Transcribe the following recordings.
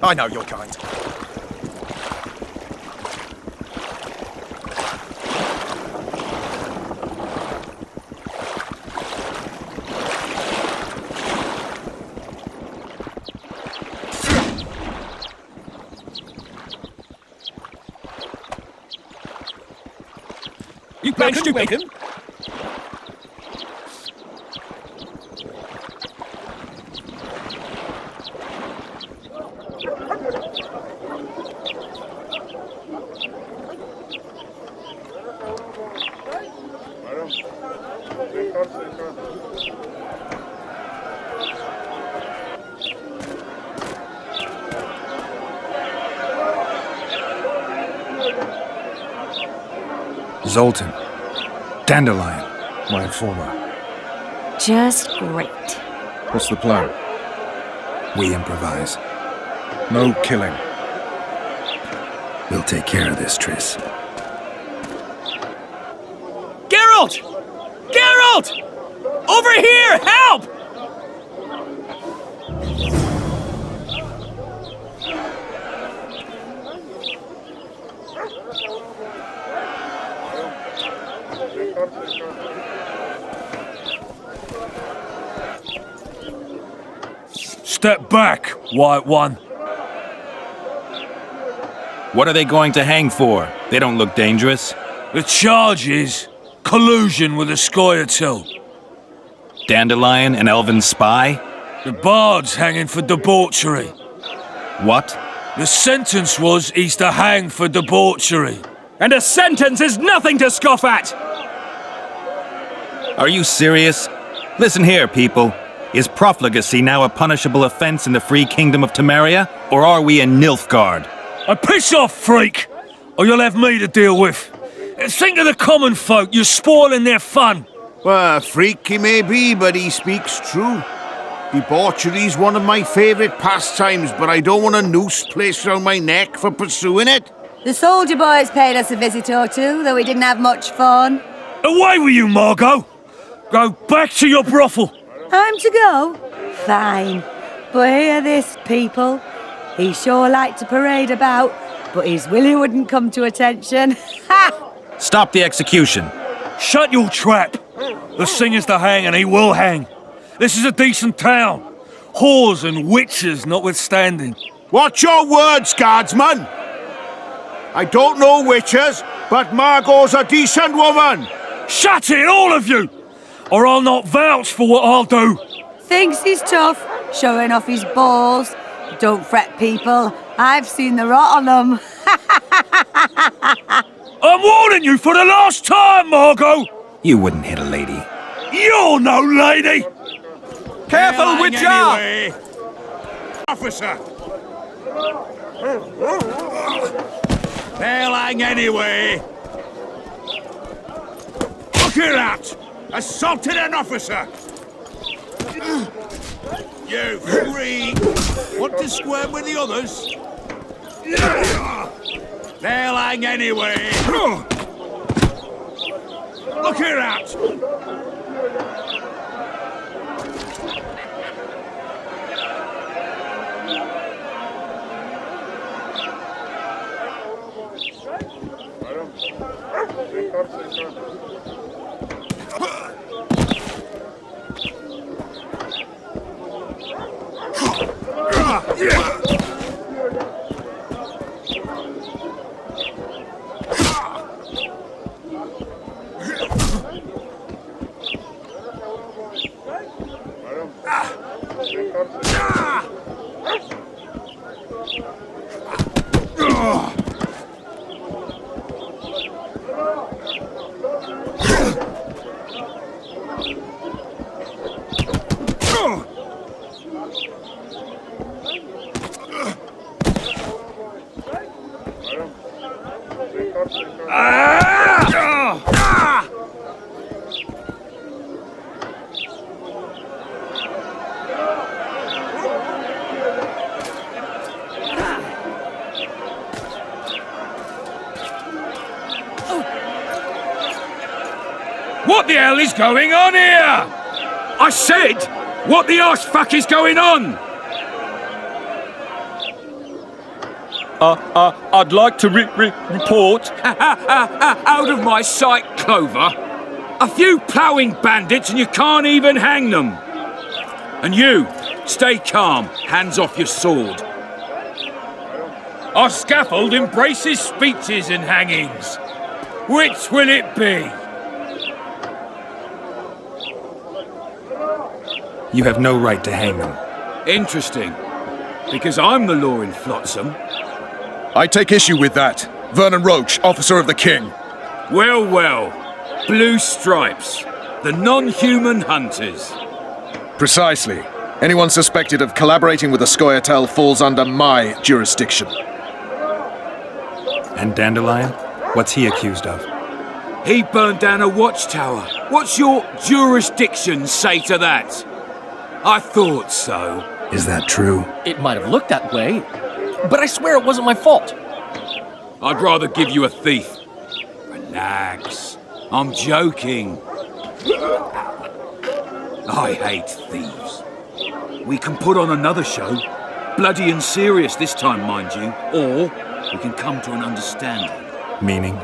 I know your kind. You playing stupid? Zoltan. Dandelion, my informer. Just great. What's the plan? We improvise. No killing. We'll take care of this, Triss. Geralt! Geralt! Over here! Help! Step back, White One. What are they going to hang for? They don't look dangerous. The charge is collusion with a Scoia'tael. Dandelion, an elven spy? The bard's hanging for debauchery. What? The sentence was he's to hang for debauchery. And a sentence is nothing to scoff at! Are you serious? Listen here, people. Is profligacy now a punishable offense in the free kingdom of Temeria? Or are we in Nilfgaard? Piss off, freak! Or you'll have me to deal with. Think of the common folk, you're spoiling their fun. Well, a freak he may be, but he speaks true. Debauchery's one of my favourite pastimes, but I don't want a noose placed around my neck for pursuing it. The soldier boys paid us a visit or two, though we didn't have much fun. Away with you, Margot! Go back to your brothel. I'm to go? Fine. But hear this, people. He sure liked to parade about, but his Willie wouldn't come to attention. Ha! Stop the execution. Shut your trap. The singer's to hang and he will hang. This is a decent town. Whores and witches notwithstanding. Watch your words, guardsman! I don't know witches, but Margot's a decent woman! Shut it, all of you! Or I'll not vouch for what I'll do. Thinks he's tough, showing off his balls. Don't fret, people. I've seen the rot on them. I'm warning you for the last time, Margot! You wouldn't hit a lady. You're no lady! Careful with Jar! Anyway. Officer! They'll hang anyway! Look here at! Assaulted an officer! You three! Want to squirm with the others? They'll hang anyway! Look here at! What the hell is going on here? I said, what the arse fuck is going on? I'd like to report. Out of my sight, Clover. A few ploughing bandits and you can't even hang them. And you, stay calm, hands off your sword. Our scaffold embraces speeches and hangings. Which will it be? You have no right to hang them. Interesting. Because I'm the law in Flotsam. I take issue with that. Vernon Roach, officer of the king. Well, well. Blue stripes. The non-human hunters. Precisely. Anyone suspected of collaborating with the Scoia'tael falls under my jurisdiction. And Dandelion? What's he accused of? He burned down a watchtower. What's your jurisdiction say to that? I thought so. Is that true? It might have looked that way, but I swear it wasn't my fault. I'd rather give you a thief. Relax. I'm joking. I hate thieves. We can put on another show. Bloody and serious this time, mind you. Or we can come to an understanding. Meaning?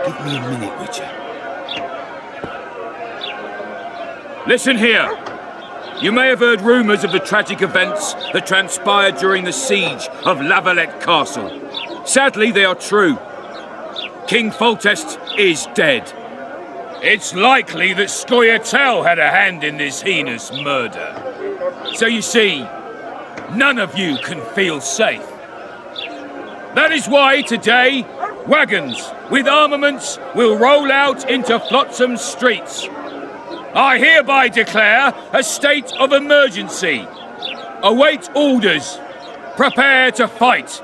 Give me a minute, Witcher. Listen here. You may have heard rumours of the tragic events that transpired during the siege of Lavalette Castle. Sadly, they are true. King Foltest is dead. It's likely that Scoia'tael had a hand in this heinous murder. So you see, none of you can feel safe. That is why today, wagons with armaments will roll out into Flotsam's streets. I hereby declare a state of emergency. Await orders. Prepare to fight.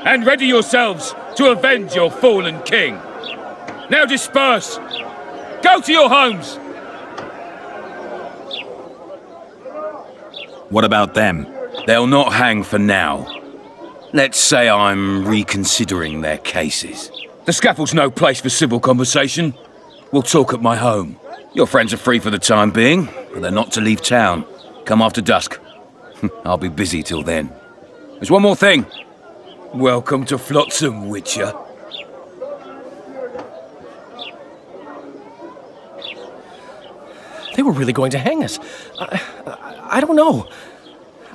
And ready yourselves to avenge your fallen king. Now disperse. Go to your homes. What about them? They'll not hang for now. Let's say I'm reconsidering their cases. The scaffold's no place for civil conversation. We'll talk at my home. Your friends are free for the time being, but they're not to leave town. Come after dusk. I'll be busy till then. There's one more thing. Welcome to Flotsam, Witcher. They were really going to hang us. I don't know.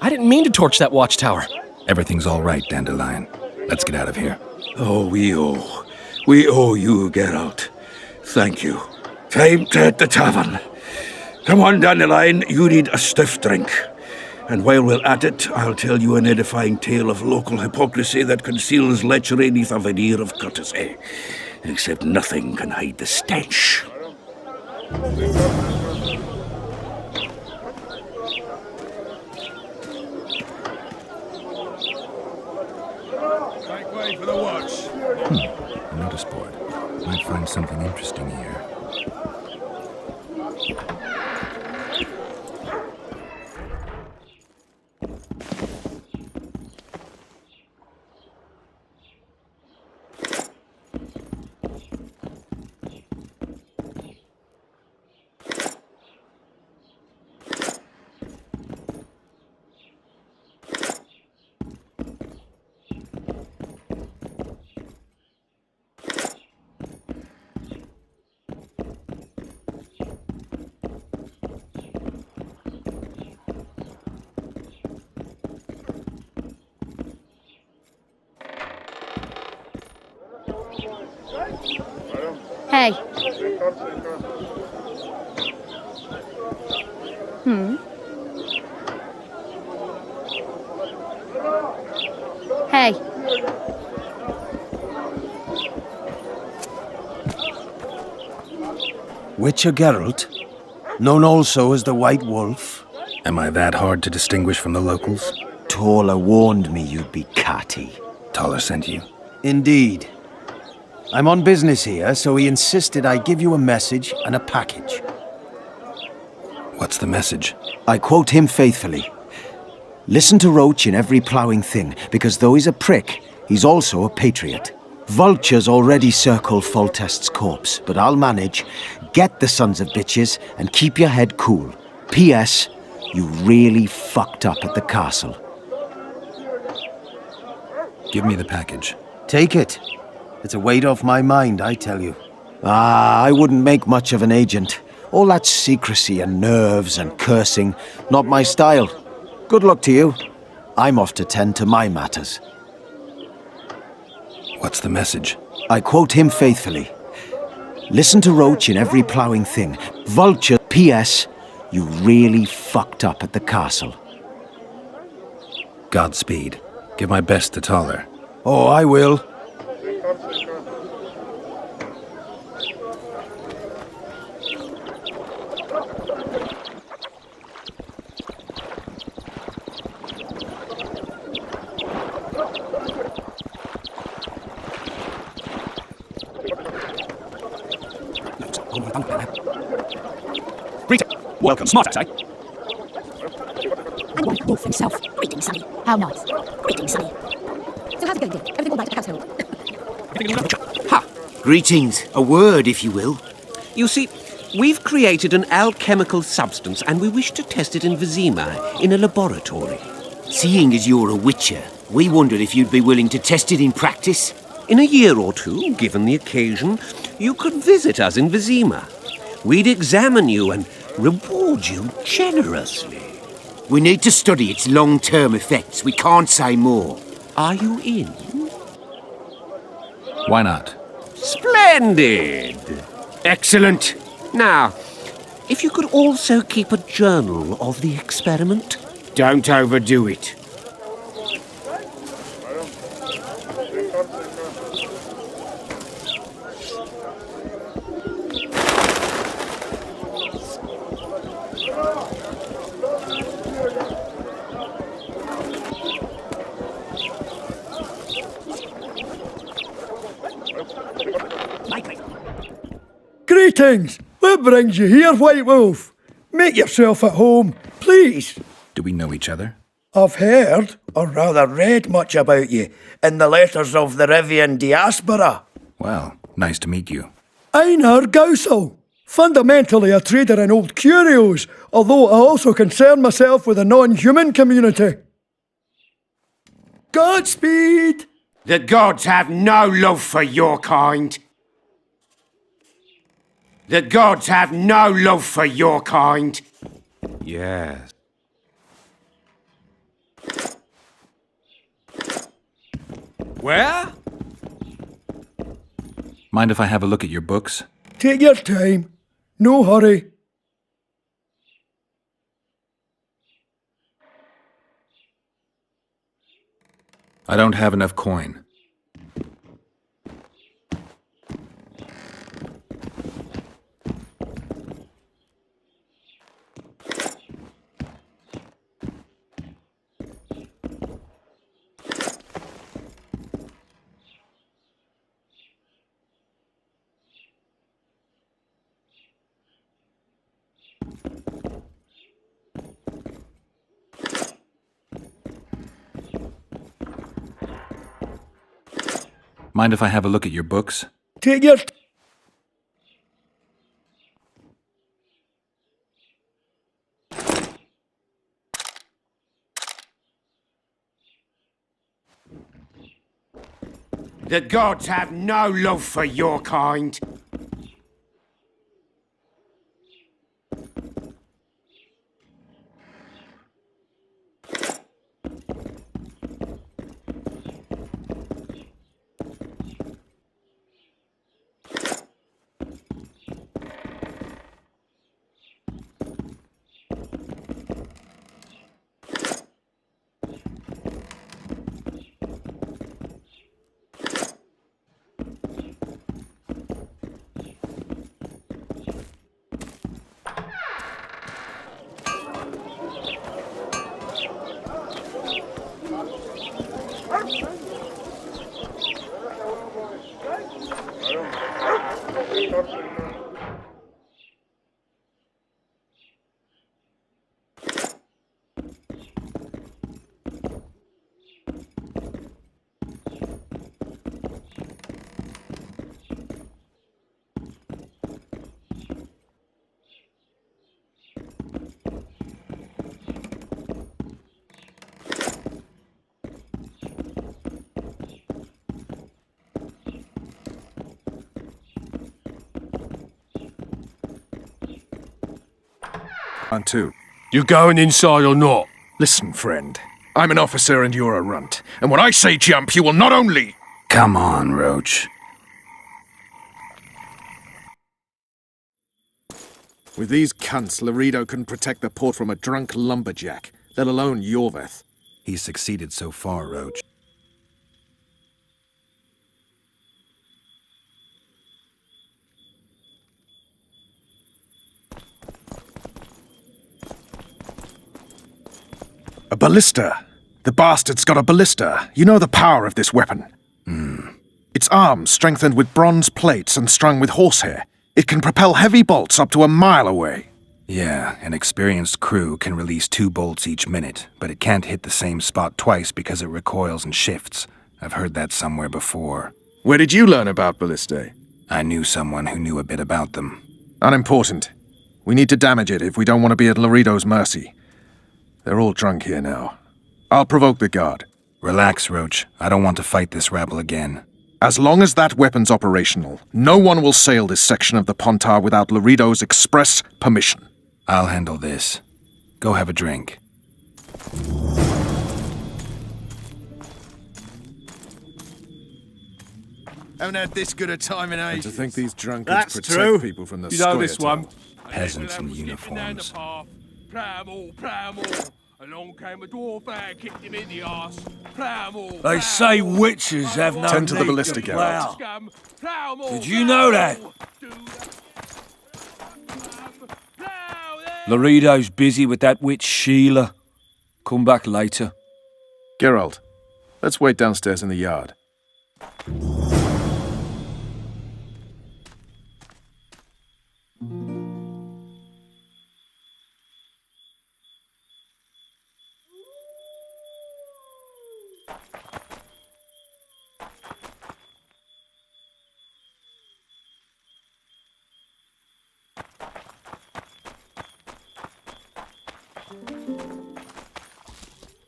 I didn't mean to torch that watchtower. Everything's all right, Dandelion. Let's get out of here. Oh, we owe you, Geralt. Thank you. Time to hit the tavern. Come on, Dandelion, you need a stiff drink. And while we're at it, I'll tell you an edifying tale of local hypocrisy that conceals lechery neath a veneer of courtesy. Except nothing can hide the stench. Make way for the watch. A notice board. Might find something interesting here. Hey. Hey. Witcher Geralt, known also as the White Wolf. Am I that hard to distinguish from the locals? Tola warned me you'd be catty. Toller sent you? Indeed. I'm on business here, so he insisted I give you a message and a package. What's the message? I quote him faithfully. Listen to Roach in every ploughing thing, because though he's a prick, he's also a patriot. Vultures already circle Foltest's corpse, but I'll manage. Get the sons of bitches and keep your head cool. P.S. You really fucked up at the castle. Give me the package. Take it. It's a weight off my mind, I tell you. I wouldn't make much of an agent. All that secrecy and nerves and cursing, not my style. Good luck to you. I'm off to tend to my matters. What's the message? I quote him faithfully. Listen to Roach in every ploughing thing. Vulture, P.S. You really fucked up at the castle. Godspeed. Give my best to Taller. Oh, I will. Welcome, smart, eh? And one wolf himself. Greetings, Sonny. How nice. Greetings, Sonny. So how's it going, dear? Everything all right at the household? Ha! Greetings. A word, if you will. You see, we've created an alchemical substance and we wish to test it in Vizima, in a laboratory. Seeing as you're a witcher, we wondered if you'd be willing to test it in practice. In a year or two, given the occasion, you could visit us in Vizima. We'd examine you and reward you generously. We need to study its long-term effects. We can't say more. Are you in? Why not? Splendid! Excellent. Now, if you could also keep a journal of the experiment. Don't overdo it. Greetings! What brings you here, White Wolf? Make yourself at home, please. Do we know each other? I've heard, or rather read much about you, in the letters of the Rivian diaspora. Well, nice to meet you. Einar Gausel, fundamentally a trader in old curios, although I also concern myself with the non-human community. Godspeed! The gods have no love for your kind. The gods have no love for your kind. Yes. Where? Mind if I have a look at your books? Take your time. No hurry. I don't have enough coin. Mind if I have a look at your books? Take your... The gods have no love for your kind. And two. You going inside or not? Listen, friend. I'm an officer and you're a runt. And when I say jump, you will not only... Come on, Roach. With these cunts, Laredo couldn't protect the port from a drunk lumberjack, let alone Yorveth. He's succeeded so far, Roach. A ballista. The bastard's got a ballista. You know the power of this weapon. Its arms strengthened with bronze plates and strung with horsehair. It can propel heavy bolts up to a mile away. Yeah, an experienced crew can release 2 bolts each minute, but it can't hit the same spot twice because it recoils and shifts. I've heard that somewhere before. Where did you learn about ballistae? I knew someone who knew a bit about them. Unimportant. We need to damage it if we don't want to be at Laredo's mercy. They're all drunk here now. I'll provoke the guard. Relax, Roach. I don't want to fight this rabble again. As long as that weapon's operational, no one will sail this section of the Pontar without Laredo's express permission. I'll handle this. Go have a drink. Haven't had this good a time in ages. And to think these drunkards That's protect true. people from the You know this one. Peasants in uniforms. Along came a dwarf and kicked him in the arse. They say witches have no Tend to the need ballista, to Geralt. plough. Did you know that? Laredo's busy with that witch Sheila. Come back later. Geralt, let's wait downstairs in the yard.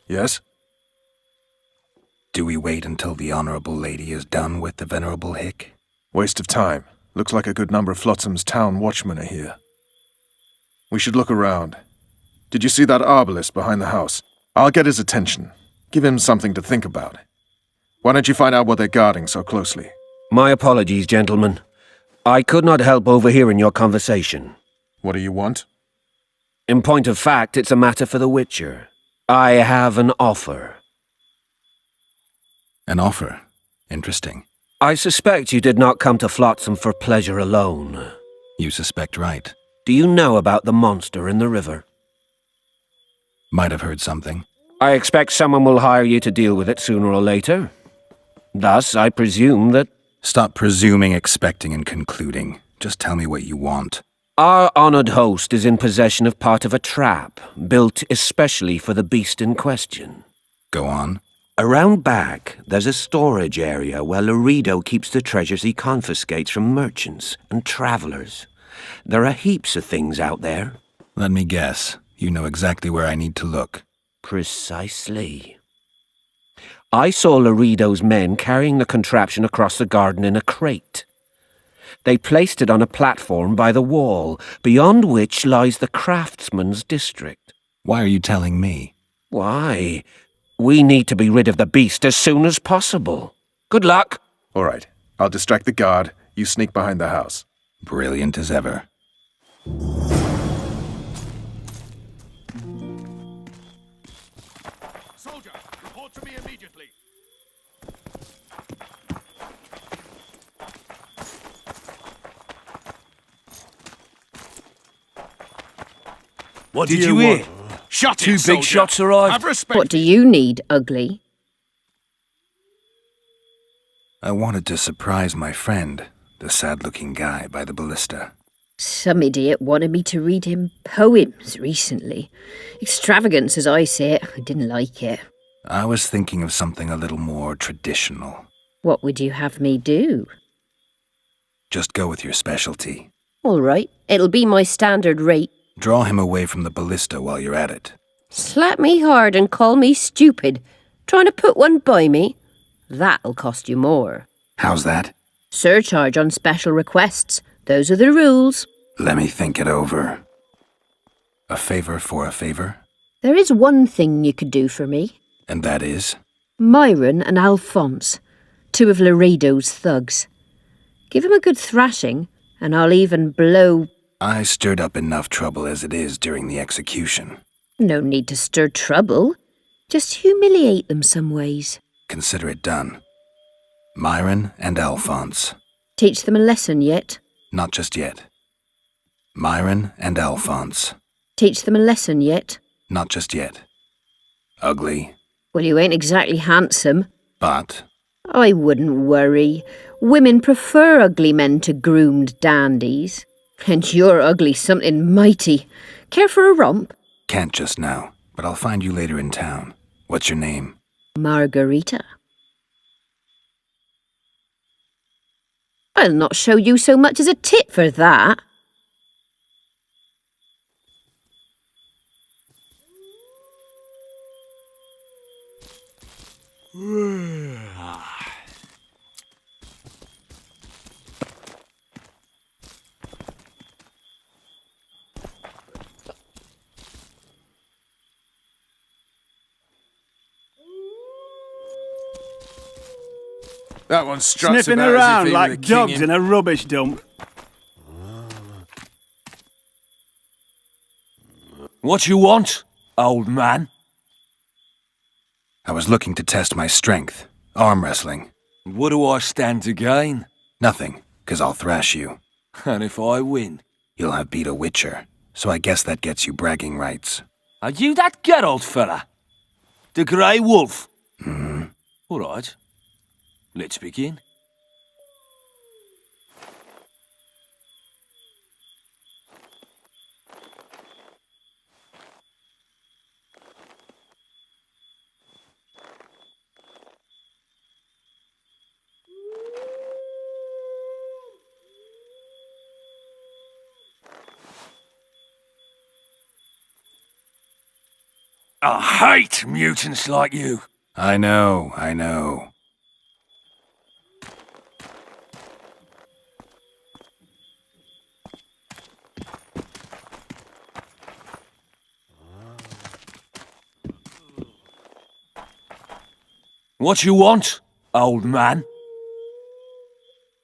Yes? Do we wait until the Honorable Lady is done with the Venerable Hick? Waste of time. Looks like a good number of Flotsam's town watchmen are here. We should look around. Did you see that arbalist behind the house? I'll get his attention. Give him something to think about. Why don't you find out what they're guarding so closely? My apologies, gentlemen. I could not help overhearing your conversation. What do you want? In point of fact, it's a matter for the Witcher. I have an offer. An offer? Interesting. I suspect you did not come to Flotsam for pleasure alone. You suspect right. Do you know about the monster in the river? Might have heard something. I expect someone will hire you to deal with it sooner or later. Thus, I presume that... Stop presuming, expecting, and concluding. Just tell me what you want. Our honored host is in possession of part of a trap, built especially for the beast in question. Go on. Around back, there's a storage area where Laredo keeps the treasures he confiscates from merchants and travelers. There are heaps of things out there. Let me guess. You know exactly where I need to look. Precisely. I saw Laredo's men carrying the contraption across the garden in a crate. They placed it on a platform by the wall, beyond which lies the craftsman's district. Why are you telling me? Why? We need to be rid of the beast as soon as possible. Good luck. All right. I'll distract the guard. You sneak behind the house. Brilliant as ever. Soldier, report to me immediately. What did you hear? Shut Two it, big soldier. shots arrived. Have respect. What do you need, ugly? I wanted to surprise my friend, the sad-looking guy by the ballista. Some idiot wanted me to read him poems recently. Extravagance as I see it. I didn't like it. I was thinking of something a little more traditional. What would you have me do? Just go with your specialty. All right, it'll be my standard rate. Draw him away from the ballista while you're at it. Slap me hard and call me stupid. Trying to put one by me? That'll cost you more. How's that? Surcharge on special requests. Those are the rules. Let me think it over. A favor for a favor? There is one thing you could do for me. And that is? Myron and Alphonse, two of Laredo's thugs. Give 'em a good thrashing, and I'll even blow... I stirred up enough trouble as it is during the execution. No need to stir trouble. Just humiliate them some ways. Consider it done. Myron and Alphonse. Teach them a lesson yet? Not just yet. Myron and Alphonse. Teach them a lesson yet? Not just yet. Ugly. Well, you ain't exactly handsome. But? I wouldn't worry. Women prefer ugly men to groomed dandies. And you're ugly something mighty. Care for a romp? Can't just now, but I'll find you later in town. What's your name? Margarita. I'll not show you so much as a tit for that. That one struts Sniffing about around as if he like were the dogs king in a rubbish dump. What you want, old man? I was looking to test my strength. Arm wrestling. What do I stand to gain? Nothing, 'cause I'll thrash you. And if I win? You'll have beat a witcher, so I guess that gets you bragging rights. Are you that Geralt fella? The Grey Wolf? All right. Let's begin. I hate mutants like you. I know, I know. What you want, old man?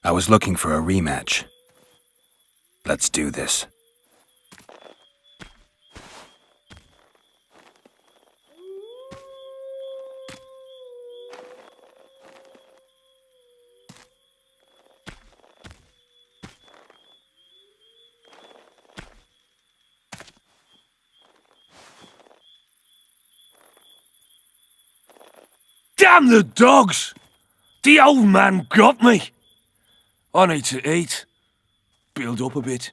I was looking for a rematch. Let's do this. Damn the dogs! The old man got me. I need to eat. Build up a bit.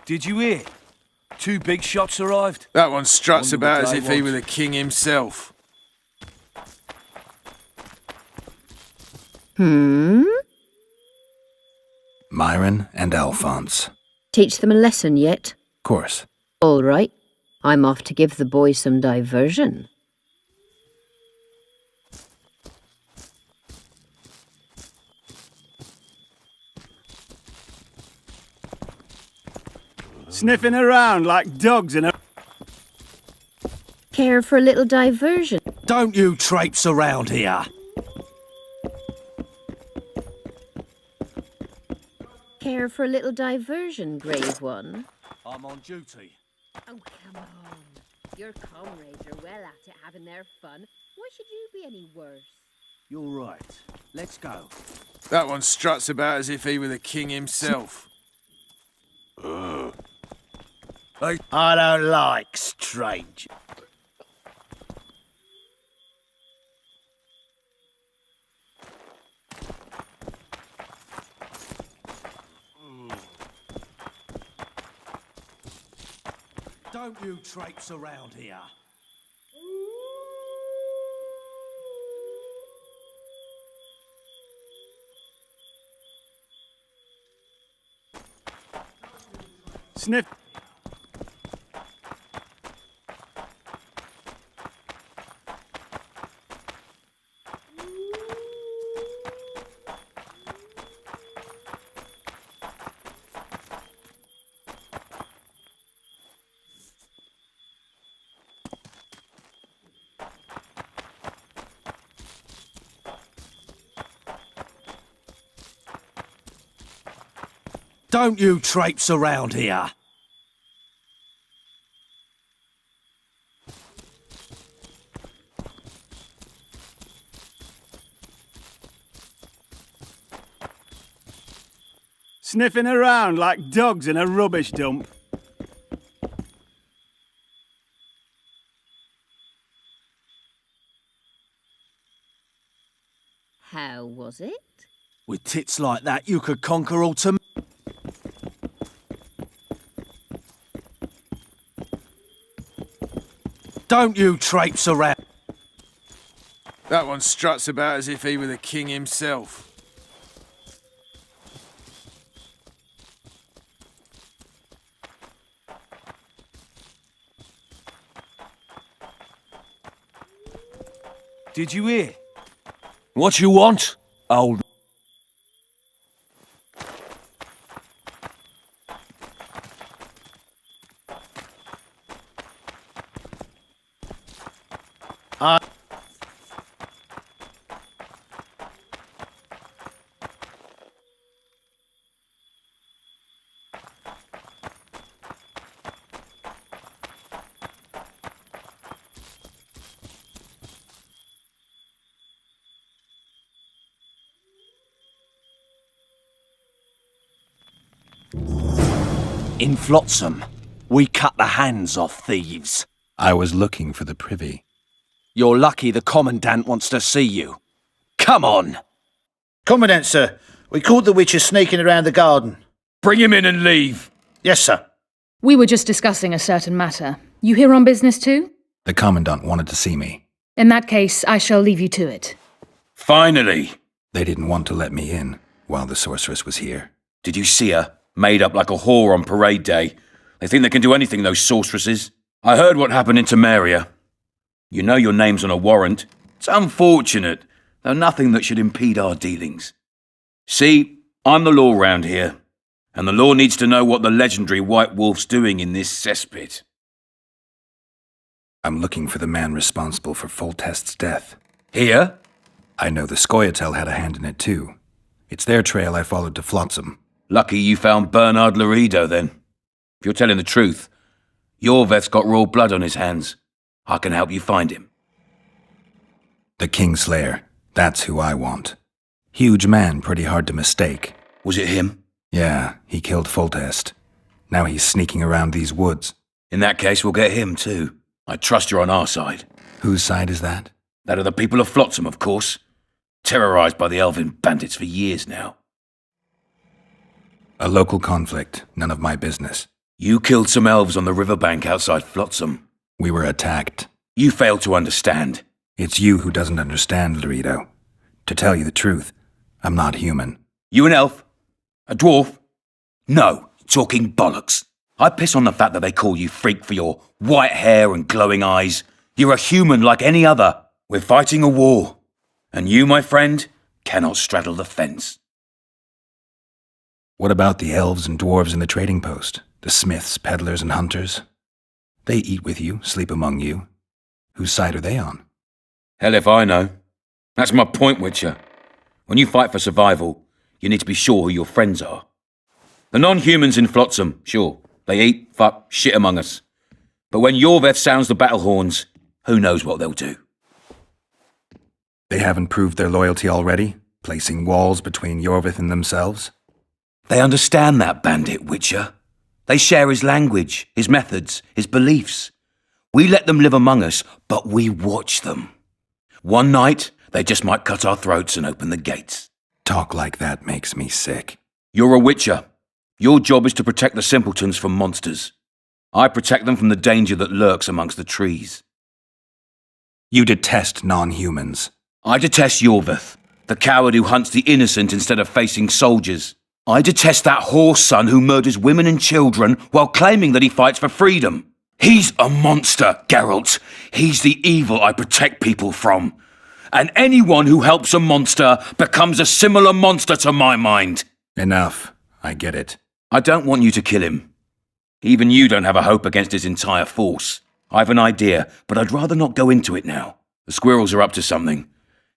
Did you hear? 2 big shots arrived. That one struts Wonder about what as they if he want. were the king himself. Myron and Alphonse. Teach them a lesson yet? Course. All right. I'm off to give the boys some diversion. Sniffing around like dogs in a... Care for a little diversion? Don't you traipse around here. Care for a little diversion, Grave One? I'm on duty. Oh, come on. Your comrades are well at it, having their fun. Why should you be any worse? You're right. Let's go. That one struts about as if he were the king himself. I don't like strange. Don't you traipse around here. Sniff... Don't you traipse around here. Sniffing around like dogs in a rubbish dump. How was it? With tits like that, you could conquer all to... Don't you traipse around. That one struts about as if he were the king himself. Did you hear? What you want, old... In Flotsam, we cut the hands off thieves. I was looking for the privy. You're lucky the Commandant wants to see you. Come on! Commandant, sir. We caught the witcher sneaking around the garden. Bring him in and leave. Yes, sir. We were just discussing a certain matter. You here on business too? The Commandant wanted to see me. In that case, I shall leave you to it. Finally! They didn't want to let me in while the sorceress was here. Did you see her? Made up like a whore on parade day. They think they can do anything, those sorceresses. I heard what happened in Temeria. You know your name's on a warrant. It's unfortunate, though nothing that should impede our dealings. See, I'm the law round here, and the law needs to know what the legendary White Wolf's doing in this cesspit. I'm looking for the man responsible for Foltest's death. Here? I know the Scoia'tael had a hand in it too. It's their trail I followed to Flotsam. Lucky you found Bernard Laredo, then. If you're telling the truth, Yorveth's got raw blood on his hands. I can help you find him. The Kingslayer. That's who I want. Huge man, pretty hard to mistake. Was it him? Yeah, he killed Foltest. Now he's sneaking around these woods. In that case, we'll get him too. I trust you're on our side. Whose side is that? That of the people of Flotsam, of course. Terrorized by the elven bandits for years now. A local conflict, none of my business. You killed some elves on the riverbank outside Flotsam. We were attacked. You failed to understand. It's you who doesn't understand, Laredo. To tell you the truth, I'm not human. You an elf? A dwarf? No, talking bollocks. I piss on the fact that they call you freak for your white hair and glowing eyes. You're a human like any other. We're fighting a war. And you, my friend, cannot straddle the fence. What about the elves and dwarves in the trading post? The smiths, peddlers, and hunters? They eat with you, sleep among you. Whose side are they on? Hell if I know. That's my point, Witcher. When you fight for survival, you need to be sure who your friends are. The non-humans in Flotsam, sure, they eat, fuck, shit among us. But when Yorveth sounds the battle horns, who knows what they'll do? They haven't proved their loyalty already, placing walls between Yorveth and themselves? They understand that bandit, Witcher. They share his language, his methods, his beliefs. We let them live among us, but we watch them. One night, they just might cut our throats and open the gates. Talk like that makes me sick. You're a Witcher. Your job is to protect the simpletons from monsters. I protect them from the danger that lurks amongst the trees. You detest non-humans. I detest Yorveth, the coward who hunts the innocent instead of facing soldiers. I detest that whore son who murders women and children while claiming that he fights for freedom. He's a monster, Geralt. He's the evil I protect people from. And anyone who helps a monster becomes a similar monster to my mind. Enough. I get it. I don't want you to kill him. Even you don't have a hope against his entire force. I've an idea, but I'd rather not go into it now. The squirrels are up to something.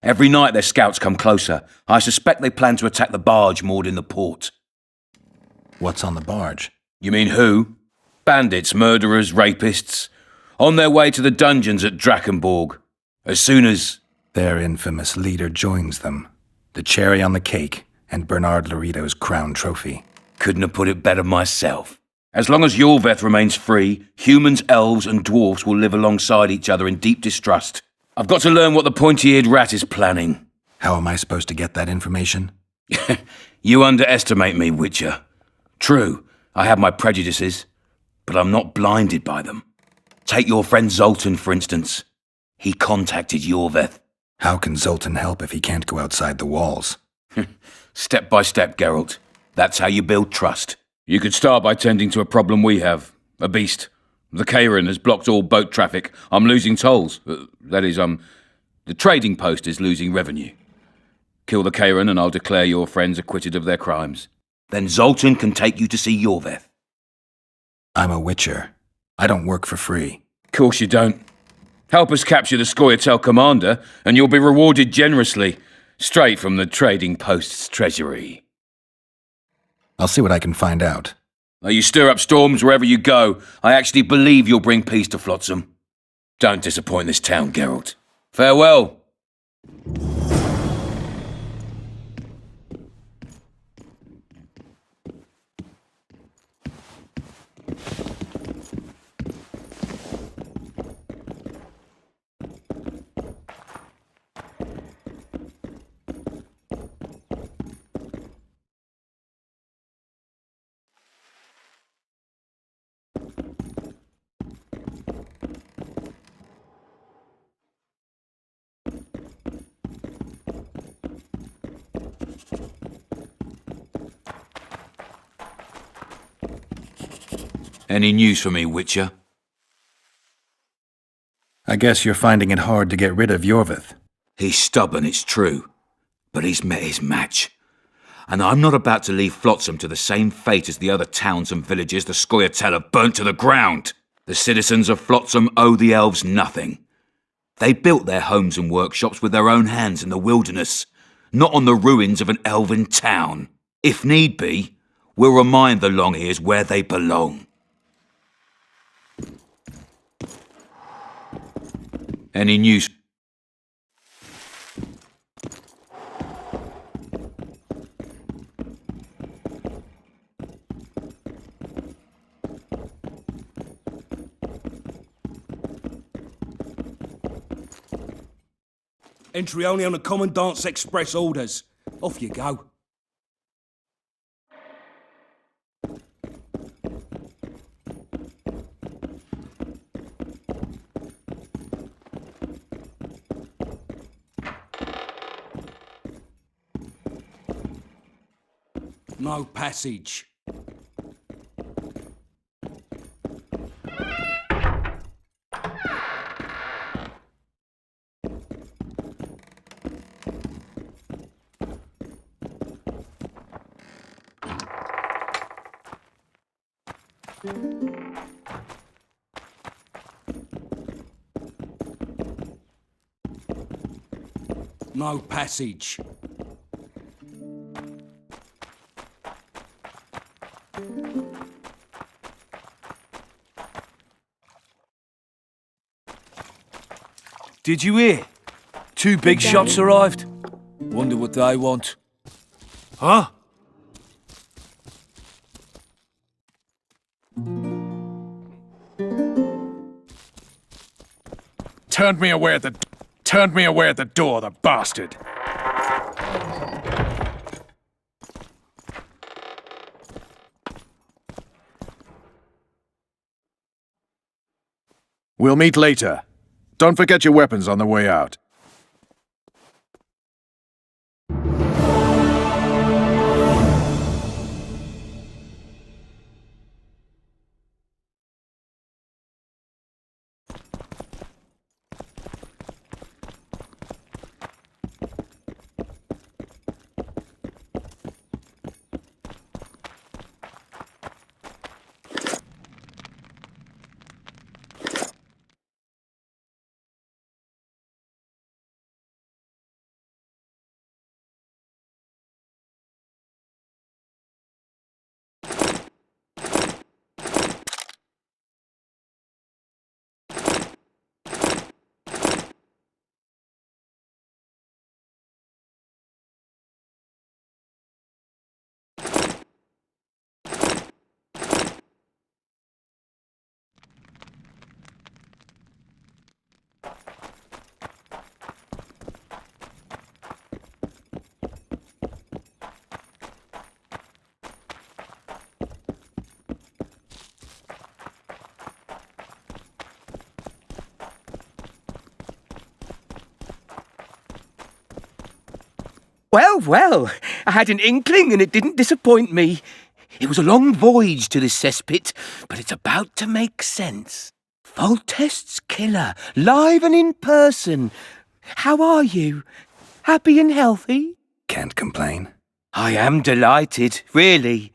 Every night their scouts come closer. I suspect they plan to attack the barge moored in the port. What's on the barge? You mean who? Bandits, murderers, rapists. On their way to the dungeons at Drakenborg. As soon as... Their infamous leader joins them. The cherry on the cake, and Bernard Laredo's crown trophy. Couldn't have put it better myself. As long as Yorveth remains free, humans, elves, and dwarfs will live alongside each other in deep distrust. I've got to learn what the pointy-eared rat is planning. How am I supposed to get that information? You underestimate me, Witcher. True, I have my prejudices, but I'm not blinded by them. Take your friend Zoltan, for instance. He contacted Yorveth. How can Zoltan help if he can't go outside the walls? Step by step, Geralt. That's how you build trust. You could start by tending to a problem we have. A beast. The Kairan has blocked all boat traffic. I'm losing tolls. That is, the trading post is losing revenue. Kill the Kairan and I'll declare your friends acquitted of their crimes. Then Zoltan can take you to see Yorveth. I'm a witcher. I don't work for free. Course you don't. Help us capture the Scoia'tael commander, and you'll be rewarded generously, straight from the trading post's treasury. I'll see what I can find out. Though you stir up storms wherever you go, I actually believe you'll bring peace to Flotsam. Don't disappoint this town, Geralt. Farewell. Any news for me, Witcher? I guess you're finding it hard to get rid of Yorveth. He's stubborn, it's true, but he's met his match. And I'm not about to leave Flotsam to the same fate as the other towns and villages the Scoia'tael have burnt to the ground. The citizens of Flotsam owe the elves nothing. They built their homes and workshops with their own hands in the wilderness, not on the ruins of an elven town. If need be, we'll remind the Longears where they belong. Any news? Entry only on the Commandant's express orders. Off you go. No passage. No passage. Did you hear? 2 big shots arrived. Wonder what they want. Huh? Turned me away at the door, the bastard. We'll meet later. Don't forget your weapons on the way out. Well, well, I had an inkling and it didn't disappoint me. It was a long voyage to this cesspit, but it's about to make sense. Foltest's killer, live and in person. How are you? Happy and healthy? Can't complain. I am delighted, really.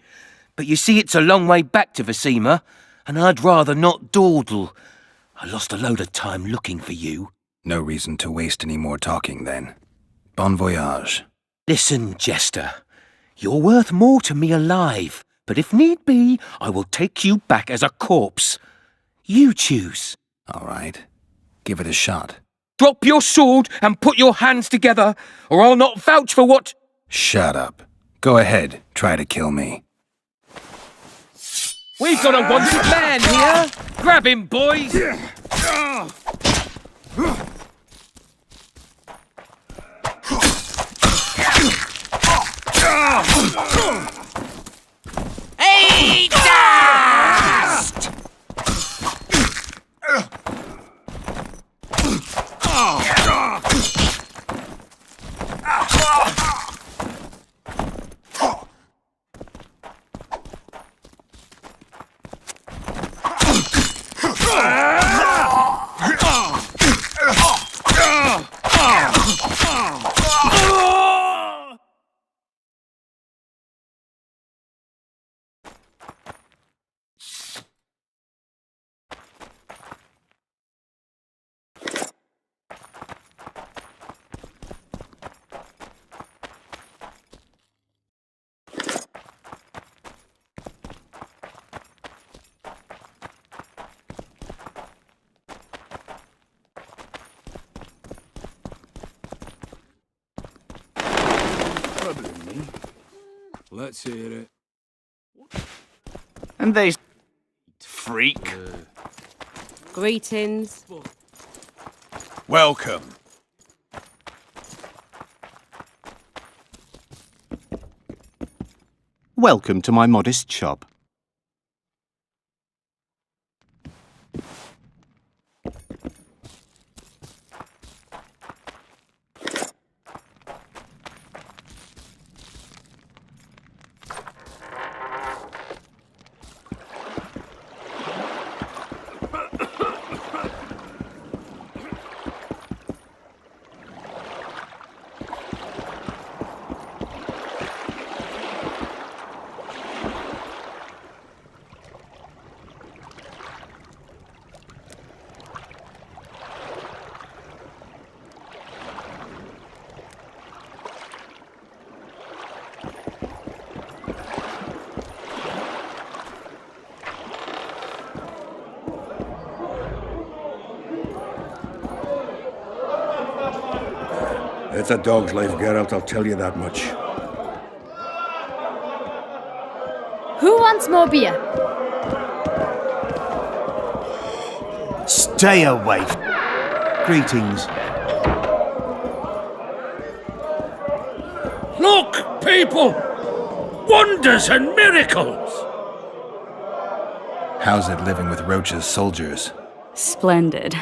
But you see, it's a long way back to Vasima, and I'd rather not dawdle. I lost a load of time looking for you. No reason to waste any more talking, then. Bon voyage. Listen, Jester. You're worth more to me alive, but if need be, I will take you back as a corpse. You choose. All right. Give it a shot. Drop your sword and put your hands together, or I'll not vouch for what... Shut up. Go ahead. Try to kill me. We've got a wanted man here! Grab him, boys! Hey, dust! Let's hear it. And they... freak. Greetings. Welcome. Welcome to my modest shop. It's a dog's life, Geralt, I'll tell you that much. Who wants more beer? Stay away. Greetings. Look, people! Wonders and miracles! How's it living with Roach's soldiers? Splendid.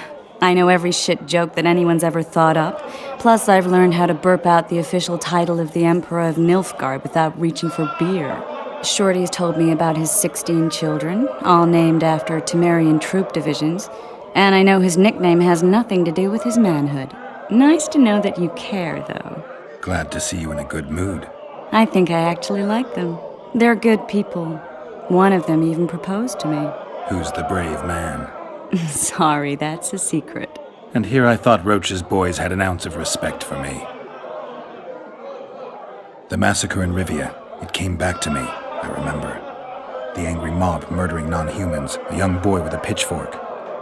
I know every shit joke that anyone's ever thought up. Plus, I've learned how to burp out the official title of the Emperor of Nilfgaard without reaching for beer. Shorty's told me about his 16 children, all named after Temerian troop divisions, and I know his nickname has nothing to do with his manhood. Nice to know that you care, though. Glad to see you in a good mood. I think I actually like them. They're good people. One of them even proposed to me. Who's the brave man? Sorry, that's a secret. And here I thought Roach's boys had an ounce of respect for me. The massacre in Rivia, it came back to me, I remember. The angry mob murdering non-humans, a young boy with a pitchfork.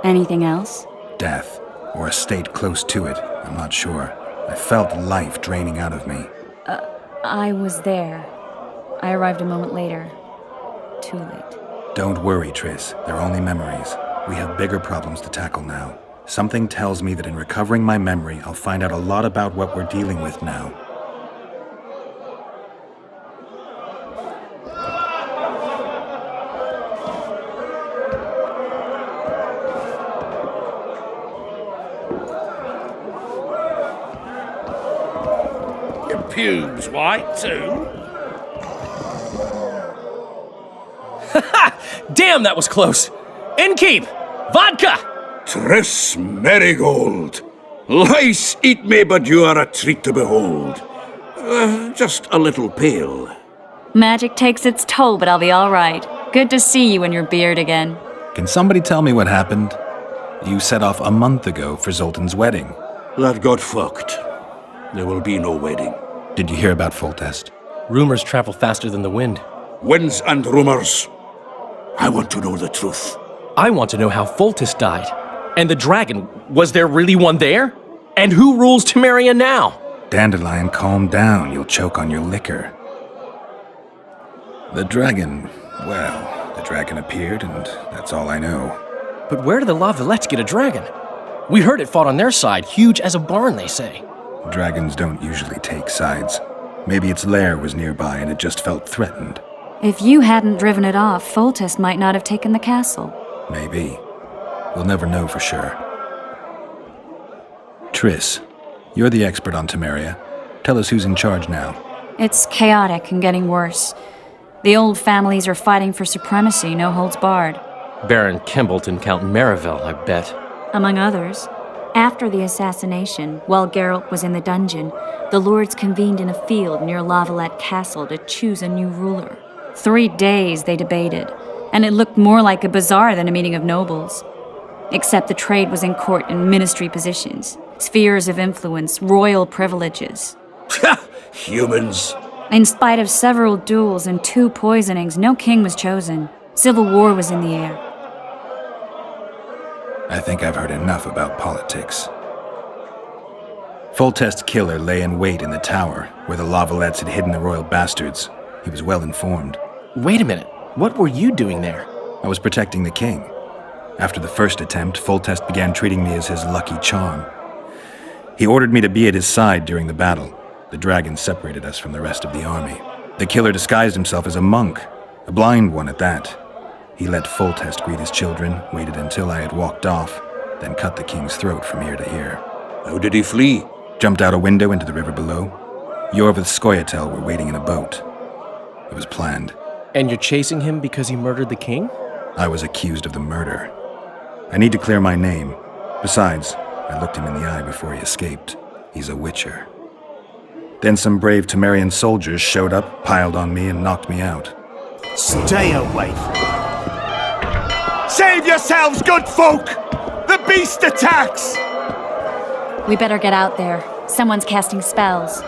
Anything else? Death, or a state close to it, I'm not sure. I felt life draining out of me. I was there. I arrived a moment later. Too late. Don't worry, Triss. They're only memories. We have bigger problems to tackle now. Something tells me that in recovering my memory, I'll find out a lot about what we're dealing with now. pubes white too? Damn, that was close! Innkeep! Vodka! Triss Marigold. Lice eat me, but you are a treat to behold. Just a little pale. Magic takes its toll, but I'll be all right. Good to see you and your beard again. Can somebody tell me what happened? You set off a month ago for Zoltan's wedding. That got fucked. There will be no wedding. Did you hear about Foltest? Rumors travel faster than the wind. Winds and rumors. I want to know the truth. I want to know how Foltest died. And the dragon, was there really one there? And who rules Temeria now? Dandelion, calm down. You'll choke on your liquor. The dragon, well, the dragon appeared, and that's all I know. But where did the Lavalettes get a dragon? We heard it fought on their side, huge as a barn, they say. Dragons don't usually take sides. Maybe its lair was nearby and it just felt threatened. If you hadn't driven it off, Foltest might not have taken the castle. Maybe. We'll never know for sure. Triss, you're the expert on Temeria. Tell us who's in charge now. It's chaotic and getting worse. The old families are fighting for supremacy, no holds barred. Baron Kimbolt and Count Marivel, I bet. Among others. After the assassination, while Geralt was in the dungeon, the lords convened in a field near Lavalette Castle to choose a new ruler. 3 days they debated, and it looked more like a bazaar than a meeting of nobles. Except the trade was in court and ministry positions, spheres of influence, royal privileges. Humans. In spite of several duels and 2 poisonings, no king was chosen. Civil war was in the air. I think I've heard enough about politics. Foltest's killer lay in wait in the tower, where the Lavalettes had hidden the royal bastards. He was well informed. Wait a minute. What were you doing there? I was protecting the king. After the first attempt, Foltest began treating me as his lucky charm. He ordered me to be at his side during the battle. The dragon separated us from the rest of the army. The killer disguised himself as a monk, a blind one at that. He let Foltest greet his children, waited until I had walked off, then cut the king's throat from ear to ear. How did he flee? Jumped out a window into the river below. Yor with Skoyatel were waiting in a boat. It was planned. And you're chasing him because he murdered the king? I was accused of the murder. I need to clear my name. Besides, I looked him in the eye before he escaped. He's a witcher. Then some brave Temerian soldiers showed up, piled on me, and knocked me out. Stay away from me. Save yourselves, good folk! The beast attacks! We better get out there. Someone's casting spells.